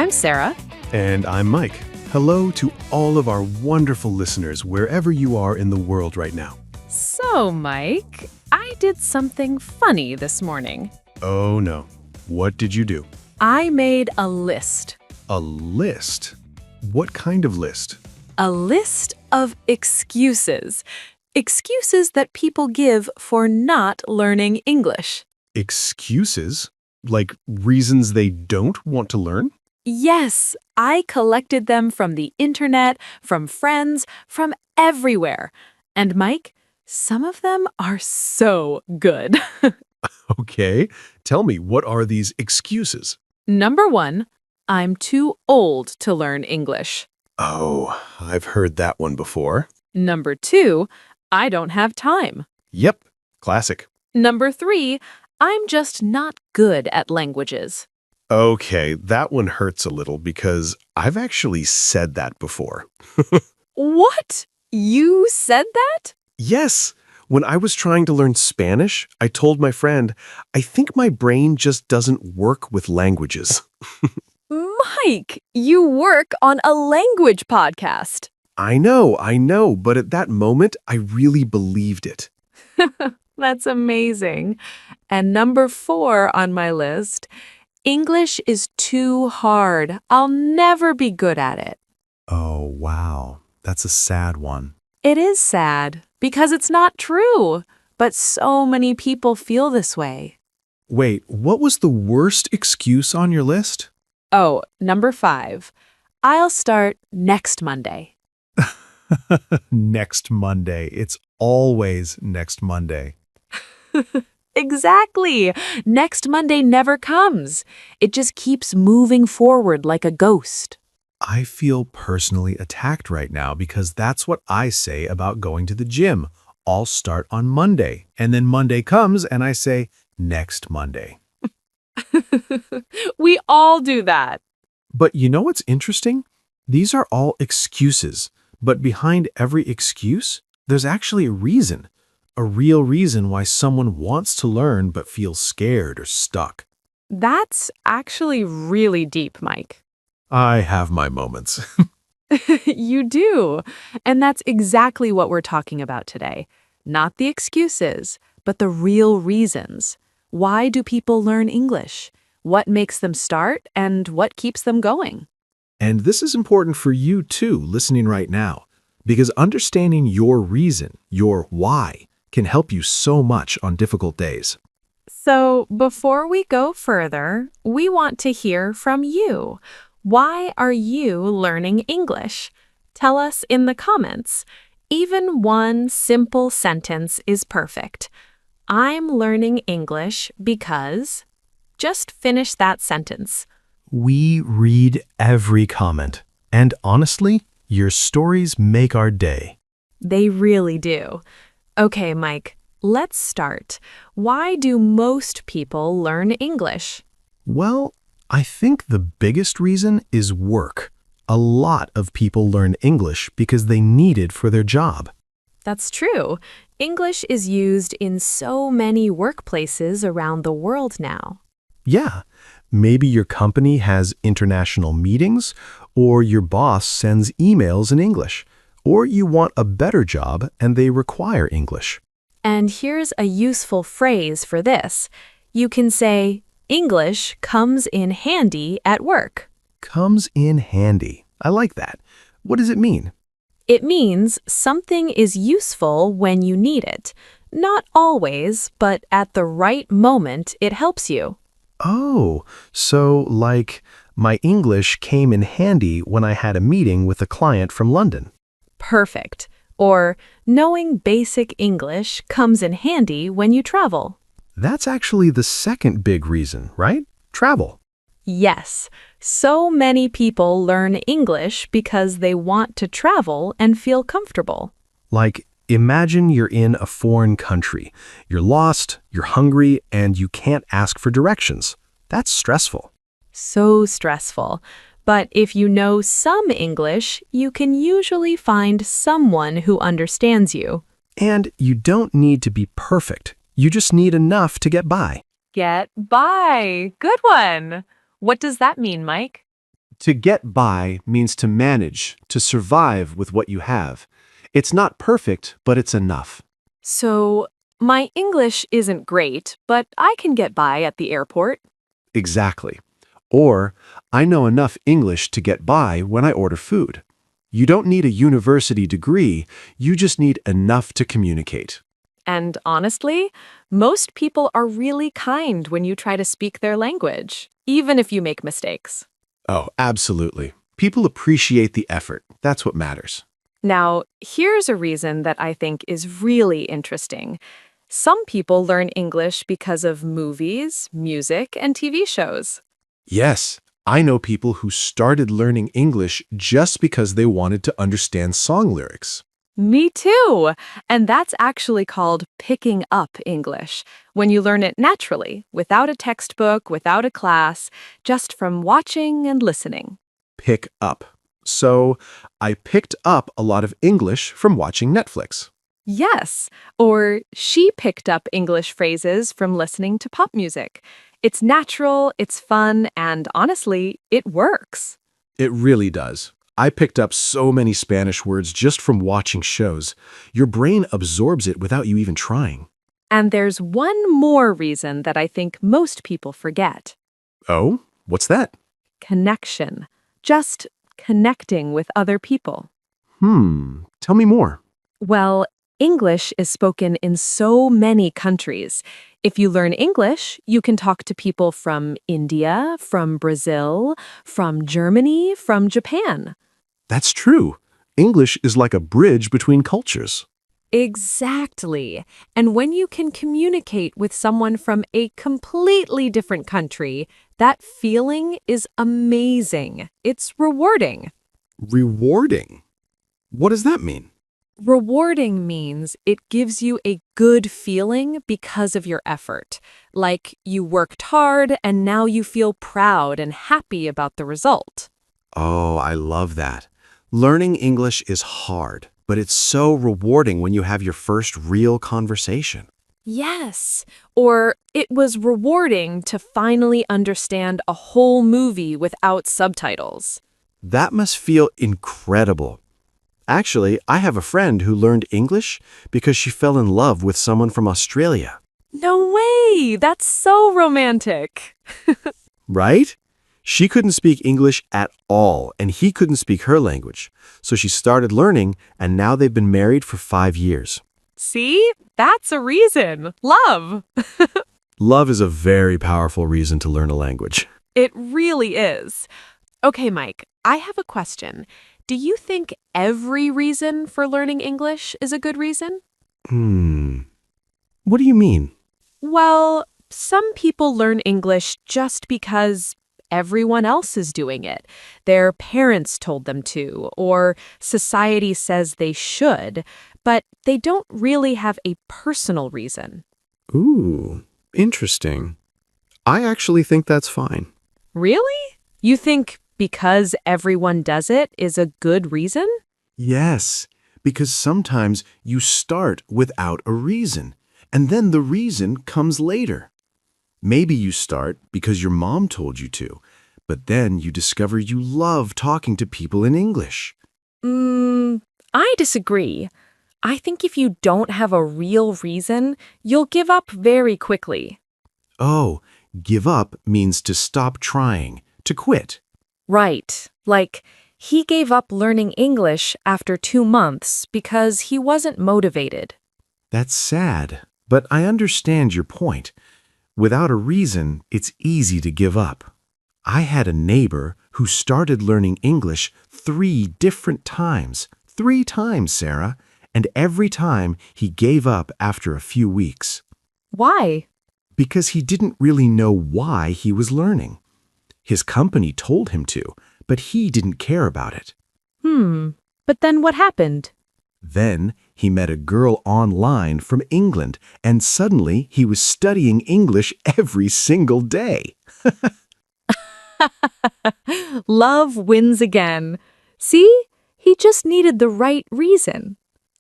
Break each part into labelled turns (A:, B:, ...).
A: I'm Sarah.
B: And I'm Mike. Hello to all of our wonderful listeners wherever you are in the world right now.
A: So, Mike, I did something funny this morning.
B: Oh no. What did you do?
A: I made a list.
B: A list? What kind of list?
A: A list of excuses. Excuses that people give for not learning English.
B: Excuses? Like reasons they don't want to learn?
A: Yes, I collected them from the internet, from friends, from everywhere. And Mike, some of them are so good.
B: Okay. Tell me, what are these excuses?
A: Number 1, I'm too old to learn English.
B: Oh, I've heard that one before.
A: Number 2, I don't have time.
B: Yep. Classic.
A: Number 3, I'm just not good at languages.
B: Okay, that one hurts a little because I've actually said that before.
A: What? You said that?
B: Yes. When I was trying to learn Spanish, I told my friend, I think my brain just doesn't work with languages.
A: Mike, you work on a language podcast.
B: I know, but at that moment, I really believed it.
A: That's amazing. And number 4 on my list, English is too hard. I'll never be good at it.
C: Oh, wow. That's a sad one.
A: It is sad because it's not true, but so many people feel this way.
C: Wait, what was the worst excuse on your list?
A: Oh, number 5, I'll start next Monday.
C: Next Monday. It's always next Monday.
A: Exactly. Next Monday never comes. It just keeps moving forward like a ghost.
C: I feel personally attacked right now because that's what I say about going to the gym. I'll start on Monday. And then Monday comes and I say, next Monday.
A: We all do that.
C: But you know what's interesting? These are all excuses. But behind every excuse, there's actually a reason. A real reason why someone wants to learn but feels scared or stuck.
A: That's actually really deep, Mike.
C: I have my moments.
A: You do. And that's exactly what we're talking about today. Not the excuses, but the real reasons. Why do people learn English? What makes them start and what keeps them going?
C: And this is important for you too, listening right now, because understanding your reason, your why, can help you so much on difficult days.
A: So, before we go further, we want to hear from you. Why are you learning English? Tell us in the comments. Even one simple sentence is perfect. I'm learning English because... Just finish that sentence.
C: We read every comment. And honestly, your stories make our day.
A: They really do. Okay, Mike, let's start. Why do most people learn English?
C: Well, I think the biggest reason is work. A lot of people learn English because they need it for their job.
A: That's true. English is used in so many workplaces around the world now.
C: Yeah, maybe your company has international meetings, or your boss sends emails in English, or you want a better job and they require English.
A: And here's a useful phrase for this. You can say, English comes in handy at work.
C: Comes in handy. I like that. What does it mean?
A: It means something is useful when you need it. Not always, but at the right moment it helps you.
C: Oh, so like my English came in handy when I had a meeting with a client from London.
A: Perfect. Or knowing basic English comes in handy when you travel.
C: That's actually the second big reason, right? Travel.
A: Yes, so many people learn English because they want to travel and feel comfortable.
C: Like, imagine you're in a foreign country. You're lost, you're hungry, and you can't ask for directions. That's stressful.
A: So stressful. But if you know some English, you can usually find someone who understands you.
C: And you don't need to be perfect. You just need enough to get by.
A: Get by. Good one. What does that mean, Mike?
C: To get by means to manage, to survive with what you have. It's not perfect, but it's enough.
A: So, my English isn't great, but I can get by at the airport.
C: Exactly. Or, I know enough English to get by when I order food. You don't need a university degree, you just need enough to communicate.
A: And honestly, most people are really kind when you try to speak their language, even if you make mistakes.
C: Oh, absolutely. People appreciate the effort. That's what matters.
A: Now, here's a reason that I think is really interesting. Some people learn English because of movies, music, and TV shows.
C: Yes, I know people who started learning English just because they wanted to understand song lyrics.
A: Me too! And that's actually called picking up English, when you learn it naturally, without a textbook, without a class, just from watching and listening.
C: Pick up. So, I picked up a lot of English from watching Netflix.
A: Yes, or she picked up English phrases from listening to pop music. It's natural, it's fun, and honestly, it works.
C: It really does. I picked up so many Spanish words just from watching shows. Your brain absorbs it without you even trying.
A: And there's one more reason that I think most people forget.
C: Oh, what's that?
A: Connection. Just connecting with other people.
C: Tell me more.
A: Well, English is spoken in so many countries. If you learn English, you can talk to people from India, from Brazil, from Germany, from Japan.
C: That's true. English is like a bridge between cultures.
A: Exactly. And when you can communicate with someone from a completely different country, that feeling is amazing. It's rewarding.
C: Rewarding? What does that mean?
A: Rewarding means it gives you a good feeling because of your effort. Like you worked hard and now you feel proud and happy about the result.
C: Oh, I love that. Learning English is hard, but it's so rewarding when you have your first real conversation.
A: Yes. Or it was rewarding to finally understand a whole movie without subtitles.
C: That must feel incredible. Actually, I have a friend who learned English because she fell in love with someone from Australia.
A: No way! That's so romantic.
C: Right? She couldn't speak English at all, and he couldn't speak her language. So she started learning, and now they've been married for 5 years.
A: See? That's a reason. Love.
C: Love is a very powerful reason to learn a language.
A: It really is. Okay, Mike, I have a question. Do you think every reason for learning English is a good reason?
C: What do you mean?
A: Well, some people learn English just because everyone else is doing it. Their parents told them to, or society says they should, but they don't really have a personal reason.
C: Ooh, interesting. I actually think that's fine.
A: Really? You think because everyone does it is a good reason?
C: Yes, because sometimes you start without a reason, and then the reason comes later. Maybe you start because your mom told you to, but then you discover you love talking to people in English.
A: I disagree. I think if you don't have a real reason, you'll give up very quickly.
C: Oh, give up means to stop trying, to quit.
A: Right. Like, he gave up learning English after 2 months because he wasn't motivated.
C: That's sad, but I understand your point. Without a reason, it's easy to give up. I had a neighbor who started learning English 3 different times. 3 times, Sarah. And every time he gave up after a few weeks.
A: Why?
C: Because he didn't really know why he was learning. His company told him to, but he didn't care about it.
A: But then what happened?
C: Then he met a girl online from England, and suddenly he was studying English every single day.
A: Love wins again. See? He just needed the right reason.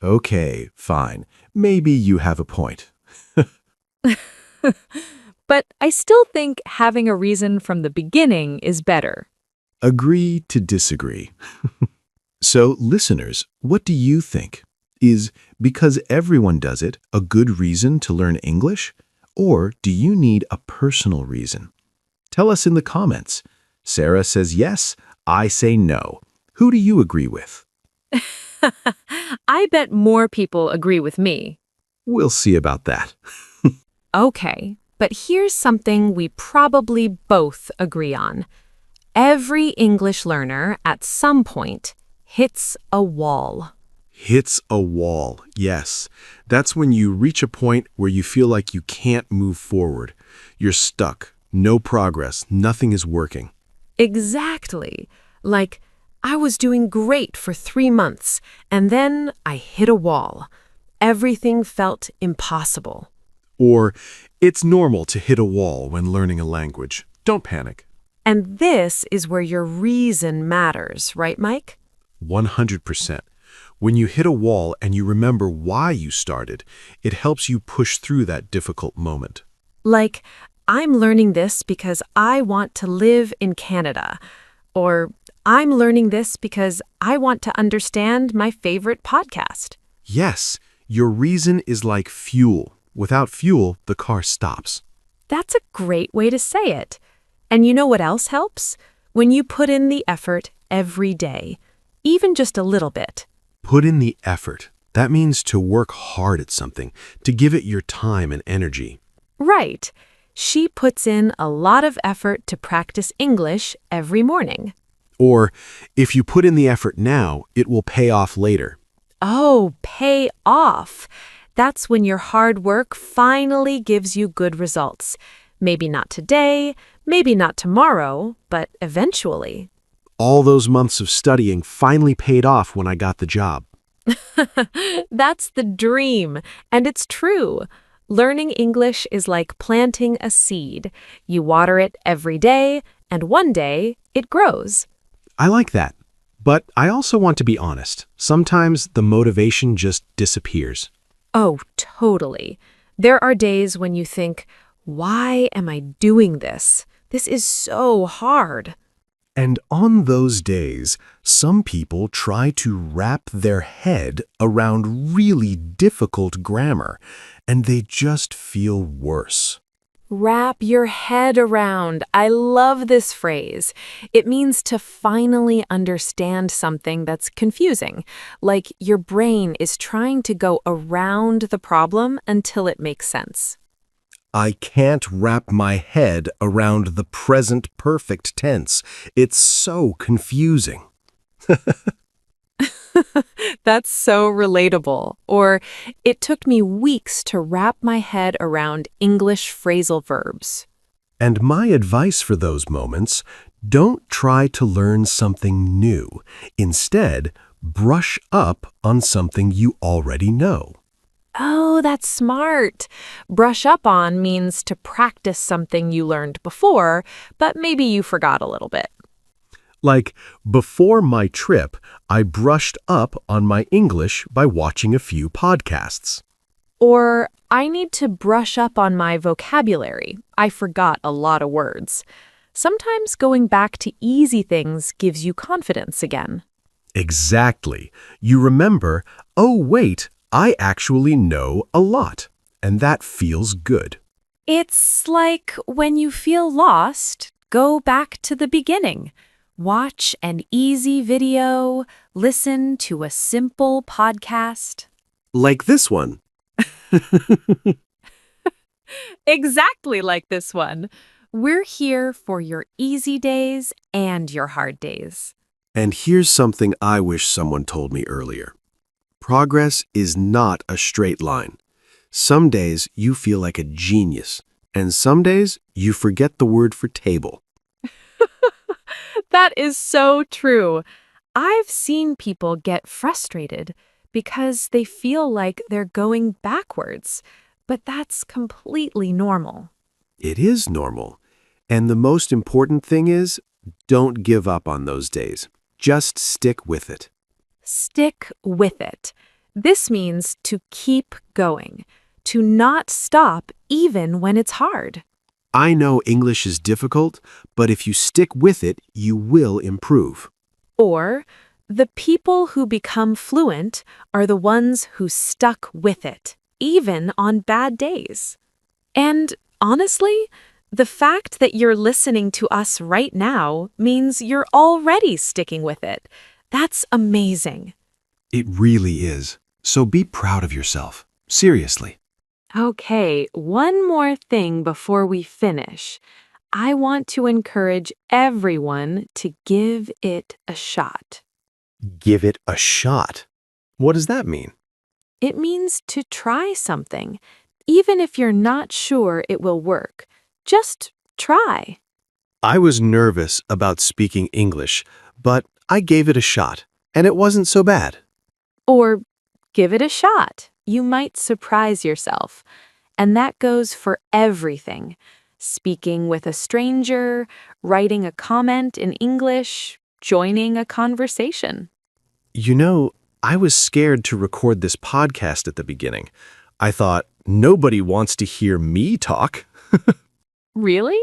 C: Okay, fine. Maybe you have a point.
A: But I still think having a reason from the beginning is better.
C: Agree to disagree. So, listeners, what do you think? Is because everyone does it a good reason to learn English? Or do you need a personal reason? Tell us in the comments. Sarah says yes, I say no. Who do you agree with?
A: I bet more people agree with me.
C: We'll see about that.
A: Okay, but here's something we probably both agree on. Every English learner at some point hits a wall.
C: Hits a wall, yes. That's when you reach a point where you feel like you can't move forward. You're stuck, no progress, nothing is working.
A: Exactly. Like, I was doing great for 3 months, and then I hit a wall. Everything felt impossible.
C: Or, it's normal to hit a wall when learning a language. Don't panic.
A: And this is where your reason matters, right, Mike?
C: 100%. When you hit a wall and you remember why you started, it helps you push through that difficult moment.
A: Like, I'm learning this because I want to live in Canada. Or, I'm learning this because I want to understand my favorite podcast.
C: Yes, your reason is like fuel. Without fuel, the car stops.
A: That's a great way to say it. And you know what else helps? When you put in the effort every day, even just a little bit.
C: Put in the effort. That means to work hard at something, to give it your time and energy.
A: Right. She puts in a lot of effort to practice English every morning.
C: Or, if you put in the effort now, it will pay off later.
A: Oh, pay off. That's when your hard work finally gives you good results. Maybe not today, maybe not tomorrow, but eventually.
C: All those months of studying finally paid off when I got the job.
A: That's the dream, and it's true. Learning English is like planting a seed. You water it every day, and one day it grows.
C: I like that. But I also want to be honest. Sometimes the motivation just disappears.
A: Oh, totally. There are days when you think, why am I doing this? This is so hard.
B: And on those days, some people try to wrap their head around really difficult grammar, and they just feel worse.
A: Wrap your head around. I love this phrase. It means to finally understand something that's confusing, like your brain is trying to go around the problem until it makes sense.
B: I can't wrap my head around the present perfect tense. It's so confusing.
A: That's so relatable. Or, it took me weeks to wrap my head around English phrasal verbs.
B: And my advice for those moments, don't try to learn something new. Instead, brush up on something you already know.
A: Oh, that's smart. Brush up on means to practice something you learned before, but maybe you forgot a little bit.
B: Like, before my trip, I brushed up on my English by watching a few podcasts.
A: Or, I need to brush up on my vocabulary. I forgot a lot of words. Sometimes going back to easy things gives you confidence again.
B: Exactly. You remember, oh wait, I actually know a lot, and that feels good.
A: It's like when you feel lost, go back to the beginning. Watch an easy video, listen to a simple podcast.
B: Like this one.
A: Exactly like this one. We're here for your easy days and your hard days.
B: And here's something I wish someone told me earlier. Progress is not a straight line. Some days you feel like a genius, and some days you forget the word for table.
A: That is so true. I've seen people get frustrated because they feel like they're going backwards, but that's completely normal.
B: It is normal. And the most important thing is, don't give up on those days. Just stick with it.
A: Stick with it. This means to keep going, to not stop even when it's hard.
B: I know English is difficult, but if you stick with it, you will improve.
A: Or, the people who become fluent are the ones who stuck with it, even on bad days. And honestly, the fact that you're listening to us right now means you're already sticking with it. That's amazing.
B: It really is. So be proud of yourself. Seriously.
A: Okay, one more thing before we finish. I want to encourage everyone to give it a shot.
B: Give it a shot. What does that mean?
A: It means to try something, even if you're not sure it will work. Just try.
B: I was nervous about speaking English, but I gave it a shot, and it wasn't so bad.
A: Or give it a shot. You might surprise yourself. And that goes for everything. Speaking with a stranger, writing a comment in English, joining a conversation.
B: You know, I was scared to record this podcast at the beginning. I thought, nobody wants to hear me talk.
A: Really?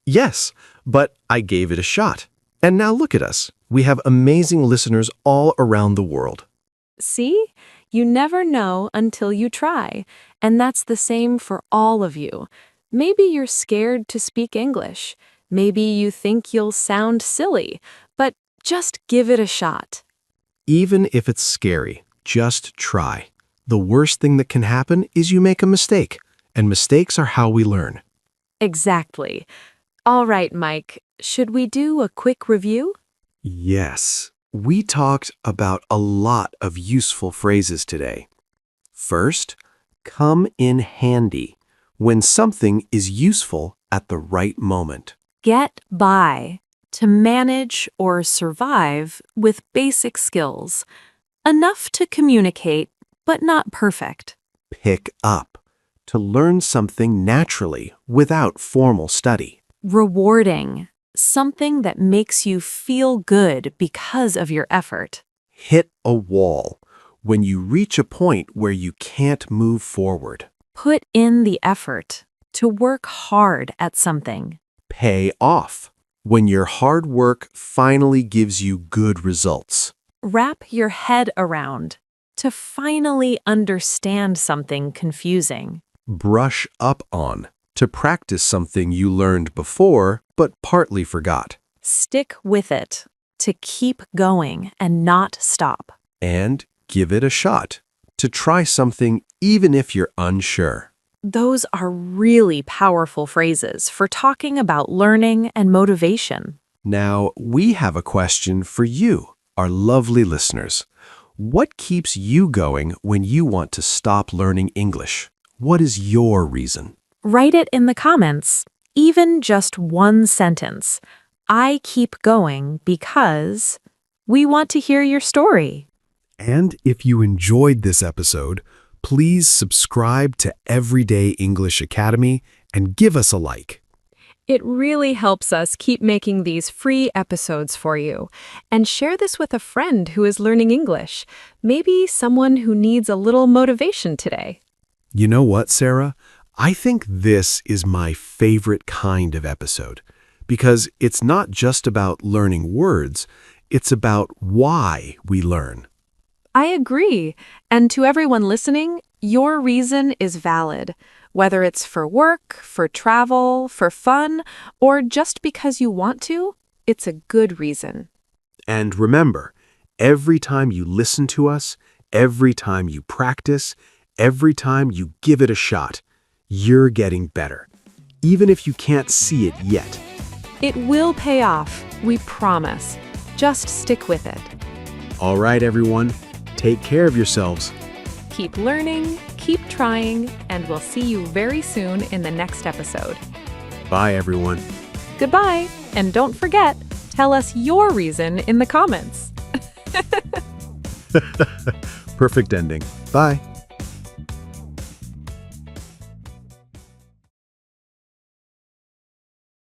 B: Yes, but I gave it a shot. And now look at us. We have amazing listeners all around the world.
A: See? You never know until you try. And that's the same for all of you. Maybe you're scared to speak English. Maybe you think you'll sound silly. But just give it a shot.
B: Even if it's scary, just try. The worst thing that can happen is you make a mistake, and mistakes are how we learn.
A: Exactly. All right, Mike. Should we do a quick review?
B: Yes, we talked about a lot of useful phrases today. First, come in handy, when something is useful at the right moment.
A: Get by, to manage or survive with basic skills. Enough to communicate, but not perfect.
B: Pick up, to learn something naturally without formal study.
A: Rewarding, something that makes you feel good because of your effort.
B: Hit a wall, when you reach a point where you can't move forward.
A: Put in the effort, to work hard at something.
B: Pay off, when your hard work finally gives you good results.
A: Wrap your head around, to finally understand something confusing.
B: Brush up on, to practice something you learned before but partly forgot.
A: Stick with it, to keep going and not stop.
B: And give it a shot, to try something even if you're unsure.
A: Those are really powerful phrases for talking about learning and motivation.
B: Now, we have a question for you, our lovely listeners. What keeps you going when you want to stop learning English? What is your reason?
A: Write it in the comments, even just one sentence. I keep going because we want to hear your story.
B: And if you enjoyed this episode, please subscribe to Everyday English Academy and give us a like.
A: It really helps us keep making these free episodes for you. And share this with a friend who is learning English. Maybe someone who needs a little motivation today.
B: You know what, Sarah? I think this is my favorite kind of episode because it's not just about learning words, it's about why we learn.
A: I agree. And to everyone listening, your reason is valid. Whether it's for work, for travel, for fun, or just because you want to, it's a good reason.
B: And remember, every time you listen to us, every time you practice, every time you give it a shot, you're getting better, even if you can't see it yet.
A: It will pay off, we promise. Just stick with it.
B: All right, everyone, take care of yourselves.
A: Keep learning, keep trying, and we'll see you very soon in the next episode.
B: Bye, everyone.
A: Goodbye, and don't forget, tell us your reason in the comments.
B: Perfect ending. Bye.